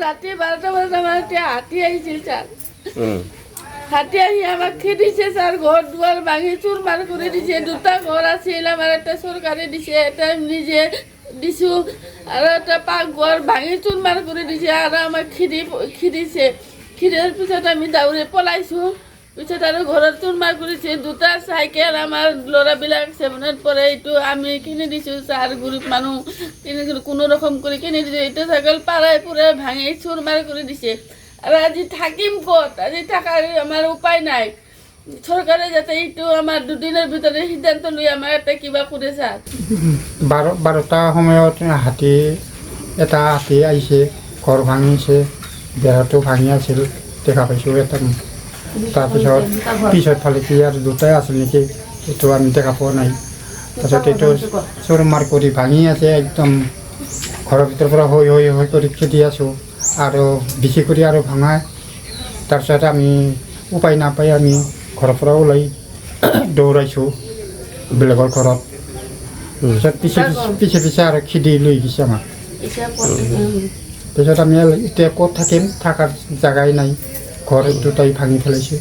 রাতে 12টা বাজে আমার একটা হাতি আইছে স্যার। হাতি আই আমাকে খেদিছে স্যার, ঘর দুয়ার ভাঙি চুরমার করে দিছে। দুটা ঘর আছিল, আমার একটা সরকারি দিছে, এটা নিজে দিছু, আর একটা পাকঘর ভাঙি চুরমার করে দিছে। আর আমার খিদিছে, খিদের পিছত আমি দৌড়ে পলাইছো। পিছত আৰু ঘৰত চুৰমাৰ কৰিছে। দুটা চাইকেল আমাৰ ল'ৰাবিলাক 7ত পঢ়ে, এইটো আমি কিনি দিছোঁ স্যাৰ, গৰিব মানুহ কিনি কোনো ৰকম কৰে কিনি দিছোঁ। এইটো চাইকেল পাৰাই পুৰাই ভাঙি চুৰমাৰ কৰি দিছে। আৰু আজি থাকিম ক'ত? আজি থাকাৰ আমাৰ উপায় নাই। চৰকাৰে যাতে এইটো আমাৰ দুদিনৰ ভিতৰত সিদ্ধান্ত লৈ আমাৰ এটা কিবা কৰে স্যাৰ। 12টা সময়ত এটা হাতী আহিছে, ঘৰ ভাঙিছে, বেৰাটো ভাঙি আছিল, দেখা পাইছোঁ এটা। তাৰপিছত পিছত ফালে কি আৰু দুটাই আছিল নেকি, এইটো আমি দেখা পোৱা নাই। তাৰপিছত এইটো চুৰমাৰ কৰি ভাঙি আছে, একদম ঘৰৰ ভিতৰৰ পৰা হৈ কৰি খেদি আছোঁ, আৰু বেছি কৰি আৰু ভাঙাই। তাৰপিছত আমি উপায় নাপাই আমি ঘৰৰ পৰা ওলাই দৌৰাইছোঁ বেলেগৰ ঘৰত। তাৰপিছত পিছে আৰু খেদি লৈ গৈছে আমাক। তাৰপিছত আমি এতিয়া ক'ত থাকিম, থকাৰ জেগাই নাই, ঘৰ দুটাই ভাঙি পেলাইছে।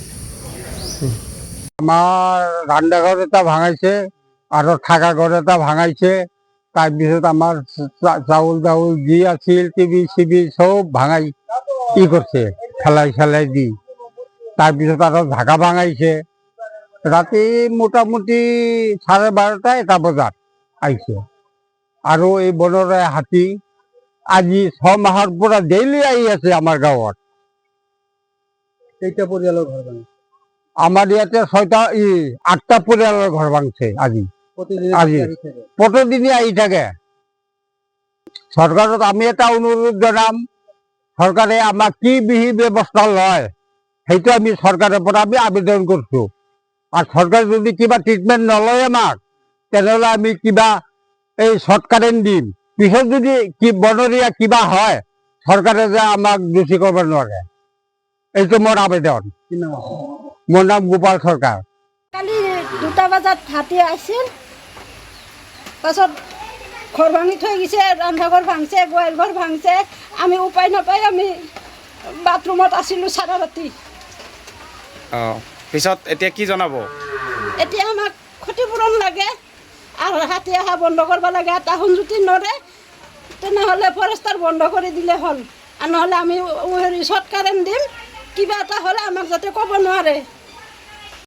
আমাৰ ৰান্নাঘৰ এটা ভাঙাইছে আৰ থাকা ঘৰ এটা ভাঙাইছে। তাৰপিছত আমাৰ চাউল যি আছিল, টিভি চিভি সব ভাঙাই কৰছে, ফেলাই দি। তাৰপিছত আৰু ঢাকা ভাঙাইছে। ৰাতে মোটামুটি 12:30 এটা বজাত আহিছে। আৰু এই বনৰে হাতী আজি 6 মাহৰ পৰা ডেইলি আহি আছে আমাৰ গাঁৱত। কেইটা পৰিয়ালৰ ঘৰ ভাঙে? আমাৰ ইয়াতে 8টা পৰিয়ালৰ ঘৰ ভাঙছে আজি। প্ৰতিদিনে আহি থাকে। চৰকাৰত আমি এটা অনুৰোধ জনাম, চৰকাৰে আমাক কি বিহি ব্যৱস্থা লয় সেইটো আমি চৰকাৰৰ পৰা আমি আবেদন কৰিছোঁ। আৰু চৰকাৰে যদি কিবা ট্ৰিটমেণ্ট নলয় আমাক, তেনেহ'লে আমি কিবা এই শৰ্ট কাৰেণ্ট দিম। পিছত যদি বনৰীয়া কিবা হয়, চৰকাৰে যে আমাক দোষী কৰিব নোৱাৰে, এইটো মোৰ আবেদন। মোৰ নাম গোপাল সৰকাৰ। কালি 2টা বজাত হাতী আছিল, পাছত ঘৰ ভাঙি থৈ গৈছে, ৰন্ধাঘৰ ভাঙছে, গোৱাল ঘৰ ভাঙছে। আমি উপায় নাপাই আমি বাথৰুমত আছিলোঁ চাৰা ৰাতি। পিছত এতিয়া কি জনাব? এতিয়া আমাক ক্ষতিপূৰণ লাগে আৰু হাতী অহা বন্ধ কৰিব লাগে। এটা সংযুতি নৰে, তেনেহ'লে ফৰেষ্টাৰ বন্ধ কৰি দিলে হ'ল। আৰু নহ'লে আমি শৰ্ট কাৰেণ্ট দিম, কিবা এটা হ'লে আমাক যাতে ক'ব নোৱাৰে।